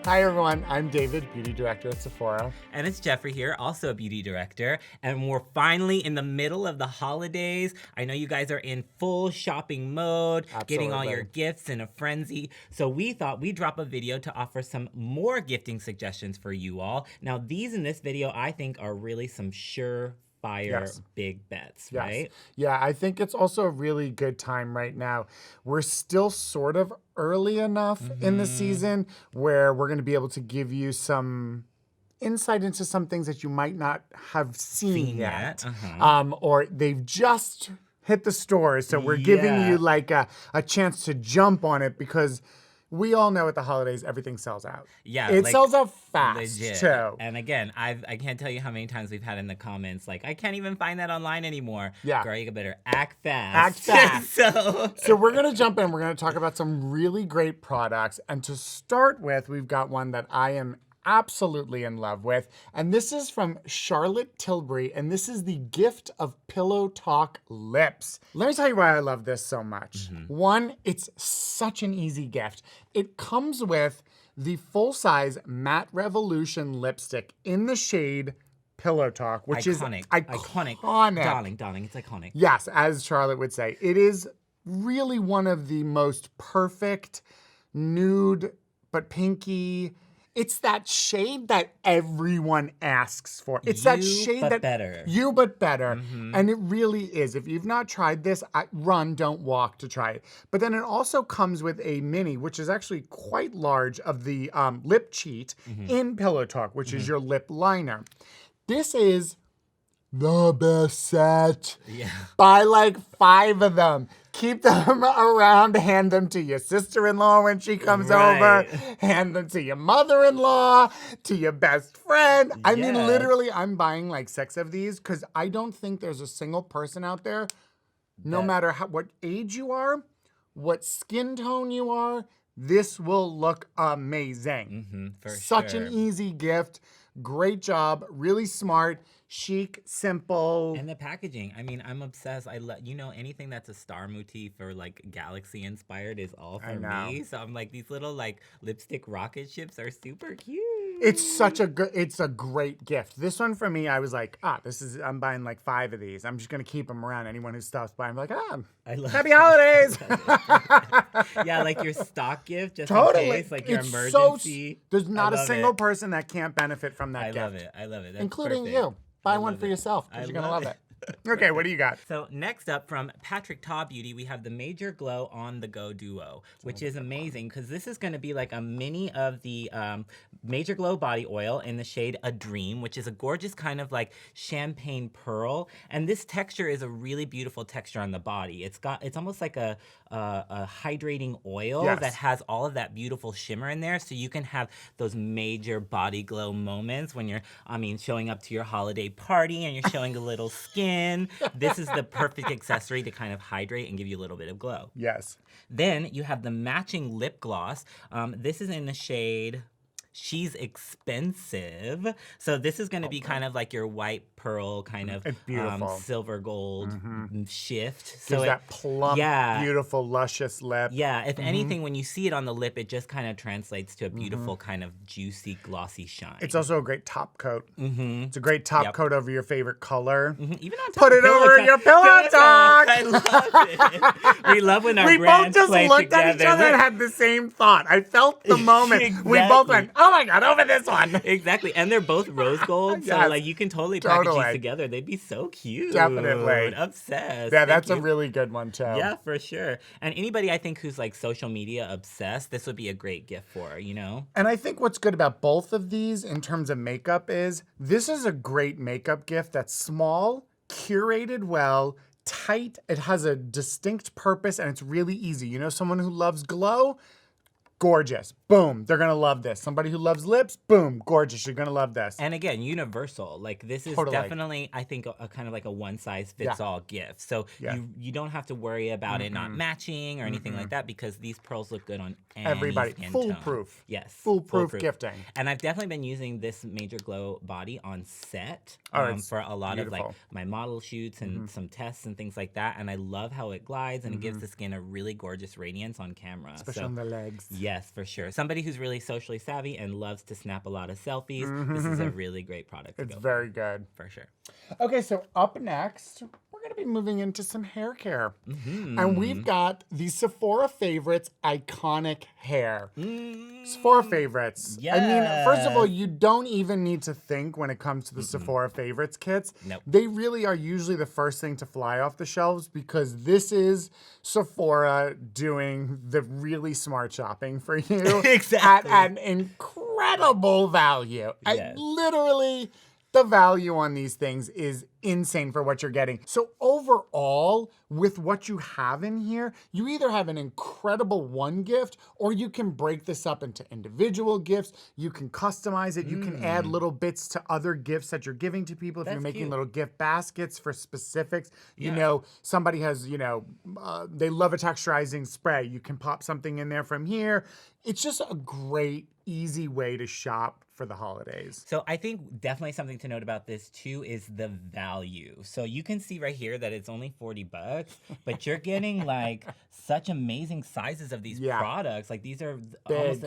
Hi everyone, I'm David, beauty director at Sephora. And it's Jeffrey here, also a beauty director. And we're finally in the middle of the holidays. I know you guys are in full shopping mode, getting all your gifts in a frenzy. So we thought we'd drop a video to offer some more gifting suggestions for you all. Now these in this video, I think are really some surefire big bets, right? Yeah, I think it's also a really good time right now. We're still sort of early enough in the season where we're going to be able to give you some insight into some things that you might not have seen yet. Or they've just hit the stores. So we're giving you like a chance to jump on it because we all know at the holidays, everything sells out. Yeah. It sells out fast, too. And again, I can't tell you how many times we've had in the comments, like, I can't even find that online anymore. Yeah. Girl, you better act fast. Act fast. So we're going to jump in. We're going to talk about some really great products. And to start with, we've got one that I am absolutely in love with. And this is from Charlotte Tilbury. And this is the Gift of Pillow Talk Lips. Let me tell you why I love this so much. One, it's such an easy gift. It comes with the full-size Matte Revolution lipstick in the shade Pillow Talk, which is iconic. Darling, it's iconic. Yes, as Charlotte would say. It is really one of the most perfect nude but pinky. It's that shade that everyone asks for. It's that shade that better. You but better. And it really is. If you've not tried this, run, don't walk to try it. But then it also comes with a mini, which is actually quite large, of the lip cheat in Pillow Talk, which is your lip liner. This is the best set. Yeah. Buy like 5 of them. Keep them around. Hand them to your sister-in-law when she comes over. Hand them to your mother-in-law, to your best friend. I mean, literally, I'm buying like 6 of these because I don't think there's a single person out there, no matter what age you are, what skin tone you are, this will look amazing. Such an easy gift. Great job. Really smart. Chic, simple. And the packaging. I mean, I'm obsessed. Anything that's a star motif or like galaxy inspired is all for me. So I'm like, these little like lipstick rocket ships are super cute. It's a great gift. This one for me, I was like, I'm buying like 5 of these. I'm just going to keep them around. Anyone who stops by, I'm like, happy holidays. Yeah, like your stock gift, just in case, like your emergency. There's not a single person that can't benefit from that gift. I love it. That's including perfect. you. Buy one for yourself because you're going to love it. Okay, what do you got? So next up from Patrick Ta Beauty, we have the Major Glow On The Go Duo, which is amazing because this is going to be like a mini of the Major Glow body oil in the shade A Dream, which is a gorgeous kind of like champagne pearl. And this texture is a really beautiful texture on the body. It's almost like a hydrating oil that has all of that beautiful shimmer in there, so you can have those major body glow moments when you're, showing up to your holiday party and you're showing a little skin. This is the perfect accessory to kind of hydrate and give you a little bit of glow. Yes. Then you have the matching lip gloss. This is in the shade She's Expensive. So this is going to be kind of like your white pearl kind of silver gold shift. So that plump, beautiful, luscious lip. Yeah, if anything, when you see it on the lip, it just kind of translates to a beautiful kind of juicy, glossy shine. It's also a great top coat. It's a great top coat over your favorite color. Even on top Put it over your Pillow Talk. I love it. We love when our brands both just play looked together. at each other and had the same thought. I felt the moment. We both went, oh my God, over this one. Exactly. And they're both rose gold, so like you can totally package these together. They'd be so cute. Definitely. Obsessed. Yeah, that's a really good one too. Yeah, for sure. And anybody I think who's like social media obsessed, this would be a great gift for, you know? And I think what's good about both of these in terms of makeup is this is a great makeup gift that's small, curated well, tight. It has a distinct purpose and it's really easy. You know, someone who loves glow, gorgeous. Boom, they're gonna love this. Somebody who loves lips, boom, gorgeous. You're gonna love this. And again, universal. Like this is definitely, I think, a kind of like a one-size-fits-all gift. So you don't have to worry about it not matching or anything like that because these pearls look good on everybody. Skin Foolproof. Tone. Yes. Foolproof gifting. And I've definitely been using this Major Glow body on set for a lot of like my model shoots and some tests and things like that. And I love how it glides and it gives the skin a really gorgeous radiance on camera. Especially on the legs. Yes, for sure. Somebody who's really socially savvy and loves to snap a lot of selfies, this is a really great product to It's go very good. for sure. Okay, so up next, we're going to be moving into some hair care. And we've got the Sephora Favorites Iconic Hair. Sephora Favorites. I mean, first of all, you don't even need to think when it comes to the Sephora Favorites kits. Nope. They really are usually the first thing to fly off the shelves because this is Sephora doing the really smart shopping for you Exactly. at an incredible value. Yes. Literally, the value on these things is insane for what you're getting. So overall, with what you have in here, you either have an incredible one gift or you can break this up into individual gifts. You can customize it. You can add little bits to other gifts that you're giving to people. If you're making cute. little gift baskets for specifics, you know, somebody has, you know, they love a texturizing spray. You can pop something in there from here. It's just a great, easy way to shop for the holidays. So I think definitely something to note about this too is the value. So you can see right here that it's only $40, but you're getting like such amazing sizes of these products. Like these are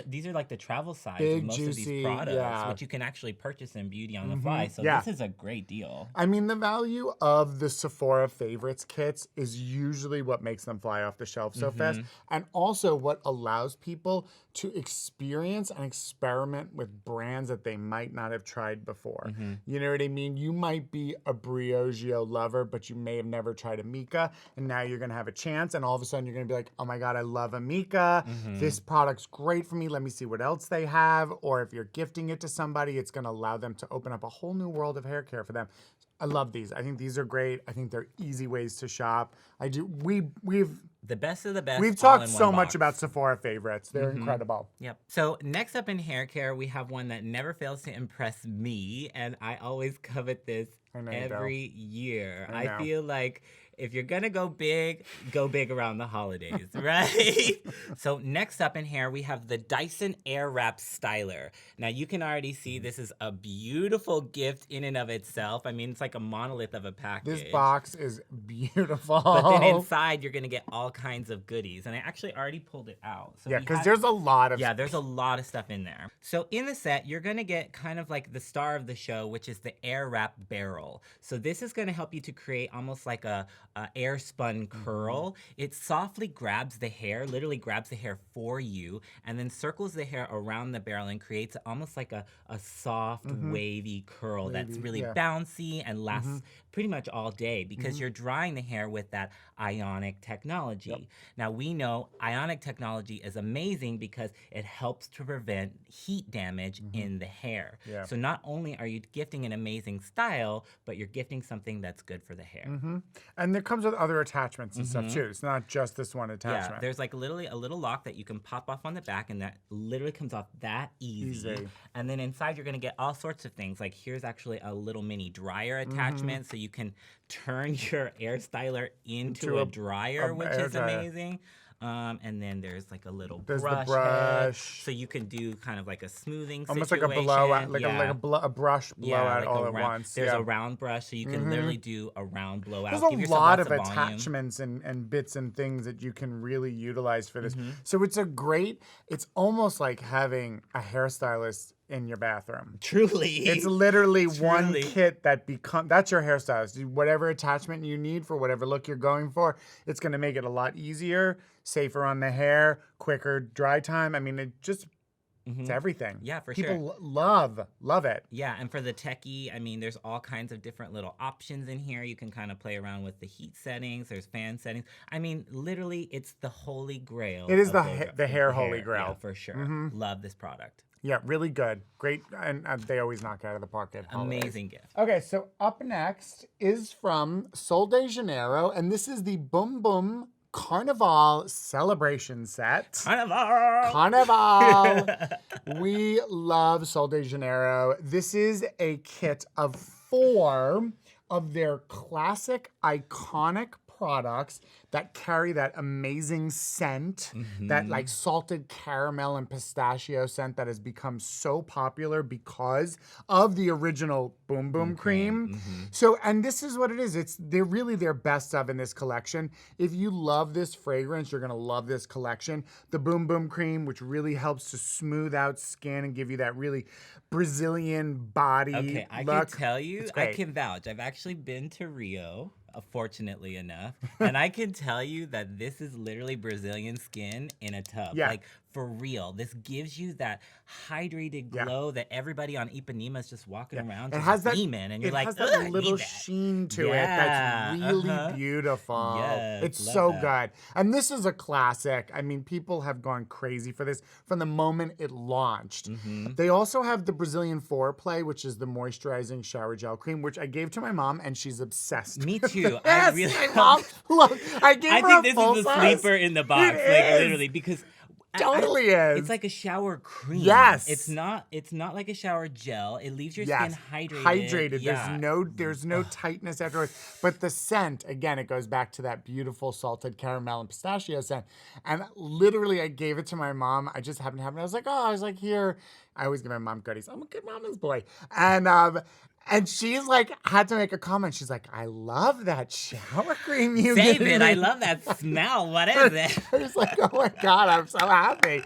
these are like the travel size of most of these products, which you can actually purchase in beauty on the fly. So this is a great deal. I mean, the value of the Sephora Favorites kits is usually what makes them fly off the shelf so fast, and also what allows people to experience and experiment with brands that they might not have tried before. You know what I mean? You might be a Briogeo lover, but you may have never tried a Mika, and now you're gonna have a chance, and all of a sudden you're gonna be like, oh my God, I love a Mika. This product's great for me. Let me see what else they have. Or if you're gifting it to somebody, it's gonna allow them to open up a whole new world of hair care for them. I love these. I think these are great. I think they're easy ways to shop. I do. We've the best of the best. We've talked so much about Sephora Favorites. They're incredible. Yep. So next up in hair care, we have one that never fails to impress me, and I always covet this every year. I feel like if you're gonna go big around the holidays, right? So next up in hair, we have the Dyson Airwrap Styler. Now you can already see this is a beautiful gift in and of itself. I mean, it's like a monolith of a package. This box is beautiful. But then inside, you're gonna get all kinds of goodies. And I actually already pulled it out. So yeah, because there's a lot of there's a lot of stuff in there. So in the set, you're gonna get kind of like the star of the show, which is the Airwrap Barrel. So this is gonna help you to create almost like a air spun curl. It softly grabs the hair, literally grabs the hair for you, and then circles the hair around the barrel and creates almost like a soft, wavy curl that's really bouncy and lasts pretty much all day because you're drying the hair with that ionic technology. Now we know ionic technology is amazing because it helps to prevent heat damage in the hair. So not only are you gifting an amazing style, but you're gifting something that's good for the hair. And it comes with other attachments and stuff too. It's not just this one attachment. Yeah, there's like literally a little lock that you can pop off on the back, and that literally comes off that easy. And then inside you're gonna get all sorts of things. Like here's actually a little mini dryer attachment, so you can turn your air styler into a dryer, which is amazing. And then there's like a little brush head, so you can do kind of like a smoothing almost situation. like a blowout, like a brush blowout all at once. There's a round brush, so you can literally do a round blowout. There's a lot of attachments and bits and things that you can really utilize for this. So it's almost like having a hairstylist in your bathroom. Truly. It's literally one kit that's your hairstylist. Whatever attachment you need for whatever look you're going for, it's going to make it a lot easier, safer on the hair, quicker dry time. I mean, it just, it's everything. Yeah, for sure. People love it. Yeah, and for the techie, I mean, there's all kinds of different little options in here. You can kind of play around with the heat settings. There's fan settings. I mean, literally, it's the holy grail. It is the hair holy grail. Yeah, for sure. Love this product. Yeah, really good. Great. And they always knock out of the park at holidays. Amazing gift. Okay, so up next is from Sol de Janeiro, and this is the Boom Boom Carnival celebration set. Carnival! We love Sol de Janeiro. This is a kit of 4 of their classic, iconic products that carry that amazing scent, that like salted caramel and pistachio scent that has become so popular because of the original Boom Boom cream. So, and this is what it is. They're really their best of in this collection. If you love this fragrance, you're gonna love this collection. The Boom Boom cream, which really helps to smooth out skin and give you that really Brazilian body Okay, I look. can tell you, It's I great. can vouch. I've actually been to Rio, fortunately enough, and I can tell you that this is literally Brazilian skin in a tub. Yeah. Like, for real. This gives you that hydrated Yeah. glow that everybody on Ipanema is just walking around It just has that, beaming, and you're it like, has "Ugh, that I little need that." sheen to it Yeah, that's really beautiful. Yes, It's love so that. good. And this is a classic. I mean, people have gone crazy for this from the moment it launched. They also have the Brazilian Foreplay, which is the moisturizing shower gel cream, which I gave to my mom, and she's obsessed. Me with too. it. I Yes, really my mom. Look, I gave I her think a this full is the size. sleeper in the box, It like is. literally, because Totally is. it's like a shower cream. Yes. It's not like a shower gel. It leaves your Yes, skin hydrated. hydrated. Yeah. There's no tightness afterwards. But the scent, again, it goes back to that beautiful salted caramel and pistachio scent. And literally, I gave it to my mom. I just happened to have it. I was like, here. I always give my mom goodies. I'm a good mama's boy. And she's like, had to make a comment. She's like, I love that shower cream you Save gave it. me. I love that smell. What is it? I was like, oh my God, I'm so happy.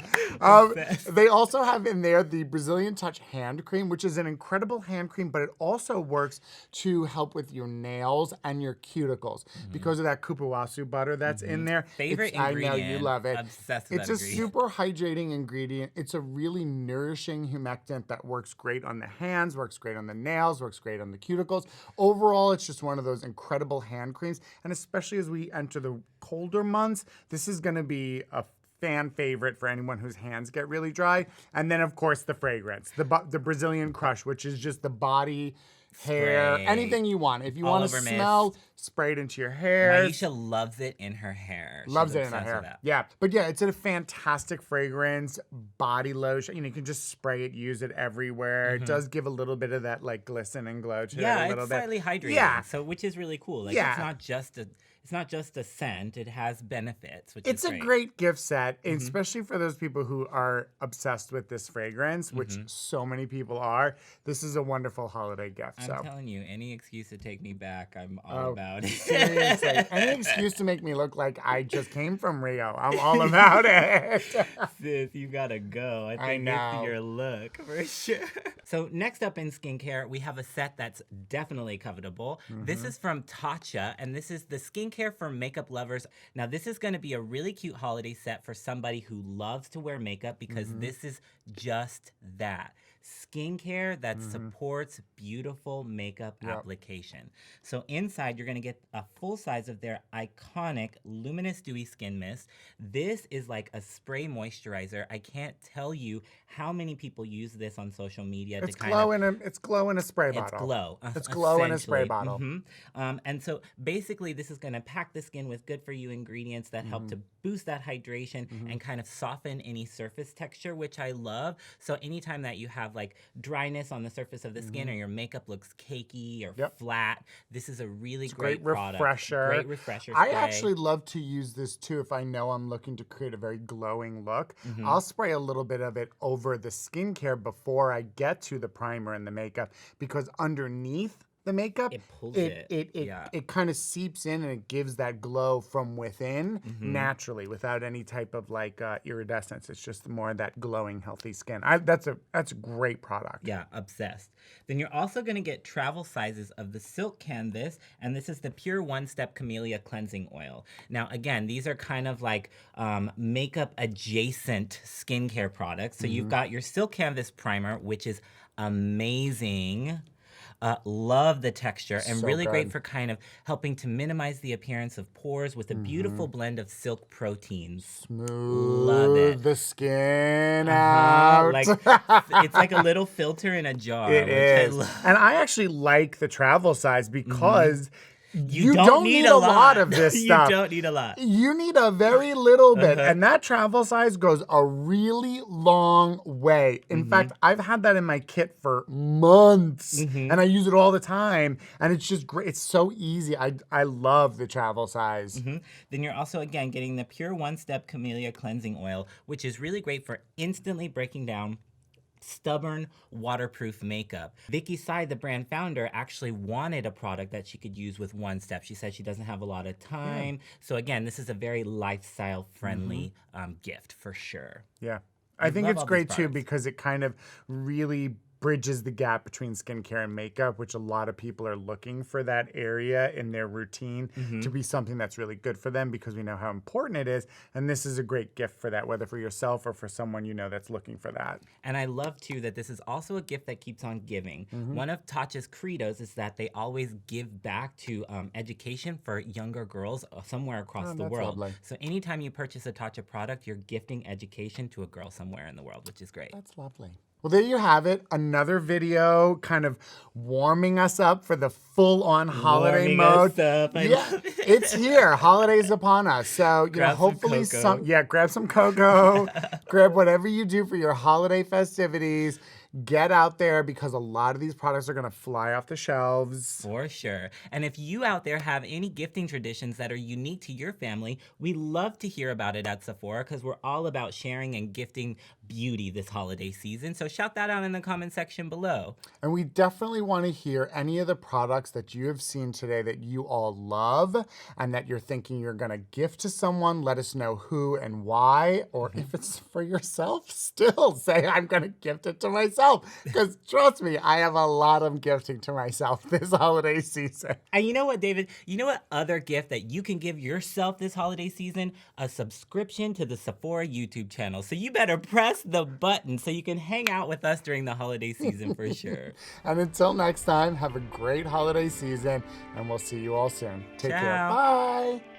They also have in there the Brazilian Touch hand cream, which is an incredible hand cream, but it also works to help with your nails and your cuticles because of that kupuasu butter that's in there. Favorite I know ingredient. you love it. Obsessed with It's that a ingredient. super hydrating ingredient. It's a really nourishing humectant that works great on the hands, works great on the nails, works great on the cuticles. Overall, it's just one of those incredible hand creams. And especially as we enter the colder months, this is going to be a fan favorite for anyone whose hands get really dry. And then, of course, the fragrance, the Brazilian Crush, which is just the body, hair, Spray. anything you want. If you All want to over smell, spray it into your hair. Maisha loves it in her hair. She's Loves it in her obsessed with hair. that. Yeah. But yeah, it's a fantastic fragrance, body lotion. You know, you can just spray it, use it everywhere. It does give a little bit of that like glisten and glow to it Yeah, a little it's bit. slightly hydrating. Yeah. So which is really cool. Like Yeah. it's not just a scent. It has benefits, which It's is a great gift set, especially for those people who are obsessed with this fragrance, which so many people are. This is a wonderful holiday gift. I'm So telling you, any excuse to take me back, I'm all about it. seriously, any excuse to make me look like I just came from Rio, I'm all about it. Sis, you gotta go. I I think know. it's your look for sure. So next up in skincare, we have a set that's definitely covetable. This is from Tasha, and this is the skincare for makeup lovers. Now, this is going to be a really cute holiday set for somebody who loves to wear makeup because this is just that. Skincare that supports beautiful makeup application. So inside, you're going to get a full size of their iconic Luminous Dewy Skin Mist. This is like a spray moisturizer. I can't tell you how many people use this on social media It's to kind glow of... it's glow in a spray bottle. It's glow. It's glow in a spray essentially. bottle. And so basically, this is going to pack the skin with good for you ingredients that help to boost that hydration and kind of soften any surface texture, which I love. So anytime that you have like dryness on the surface of the skin or your makeup looks cakey or flat, this is a really great product. Refresher. Great refresher I spray. actually love to use this too if I know I'm looking to create a very glowing look. I'll spray a little bit of it over the skincare before I get to the primer and the makeup because underneath the makeup, It pulls it. it kind of seeps in and it gives that glow from within naturally without any type of like iridescence. It's just more of that glowing, healthy skin. That's a great product. Yeah, obsessed. Then you're also going to get travel sizes of the Silk Canvas, and this is the Pure One Step Camellia Cleansing Oil. Now, again, these are kind of like makeup adjacent skincare products. So you've got your Silk Canvas primer, which is amazing. Love the texture and So really great good. for kind of helping to minimize the appearance of pores with a beautiful blend of silk proteins. Smooth Love it. the skin out. Like it's like a little filter in a jar, It which I is. love. And I actually like the travel size because You don't need a lot of this stuff. You don't need a lot. You need a very little bit. And that travel size goes a really long way. In fact, I've had that in my kit for months and I use it all the time. And it's just great. It's so easy. I love the travel size. Then you're also, again, getting the Pure One Step Camellia Cleansing Oil, which is really great for instantly breaking down stubborn, waterproof makeup. Vicky Tsai, the brand founder, actually wanted a product that she could use with One Step. She said she doesn't have a lot of time. So again, this is a very lifestyle-friendly gift for sure. Yeah. I think it's great too products. because it kind of really bridges the gap between skincare and makeup, which a lot of people are looking for that area in their routine to be something that's really good for them because we know how important it is. And this is a great gift for that, whether for yourself or for someone you know that's looking for that. And I love too that this is also a gift that keeps on giving. One of Tasha's credos is that they always give back to education for younger girls somewhere across the world. Lovely. So anytime you purchase a Tasha product, you're gifting education to a girl somewhere in the world, which is great. That's lovely. Well, there you have it. Another video kind of warming us up for the full-on holiday Warming mode. us up. I love it. It's here. Holidays upon us. So, you know, Grab some hopefully cocoa. grab some cocoa. Grab whatever you do for your holiday festivities. Get out there because a lot of these products are going to fly off the shelves. For sure. And if you out there have any gifting traditions that are unique to your family, we love to hear about it at Sephora because we're all about sharing and gifting beauty this holiday season. So shout that out in the comment section below. And we definitely want to hear any of the products that you have seen today that you all love and that you're thinking you're going to gift to someone. Let us know who and why, or if it's for yourself, still say I'm going to gift it to myself. Because trust me, I have a lot of gifting to myself this holiday season. And you know what, David? You know what other gift that you can give yourself this holiday season? A subscription to the Sephora YouTube channel. So you better press the button so you can hang out with us during the holiday season for sure. And until next time, have a great holiday season, and we'll see you all soon. Take care. Ciao. Bye.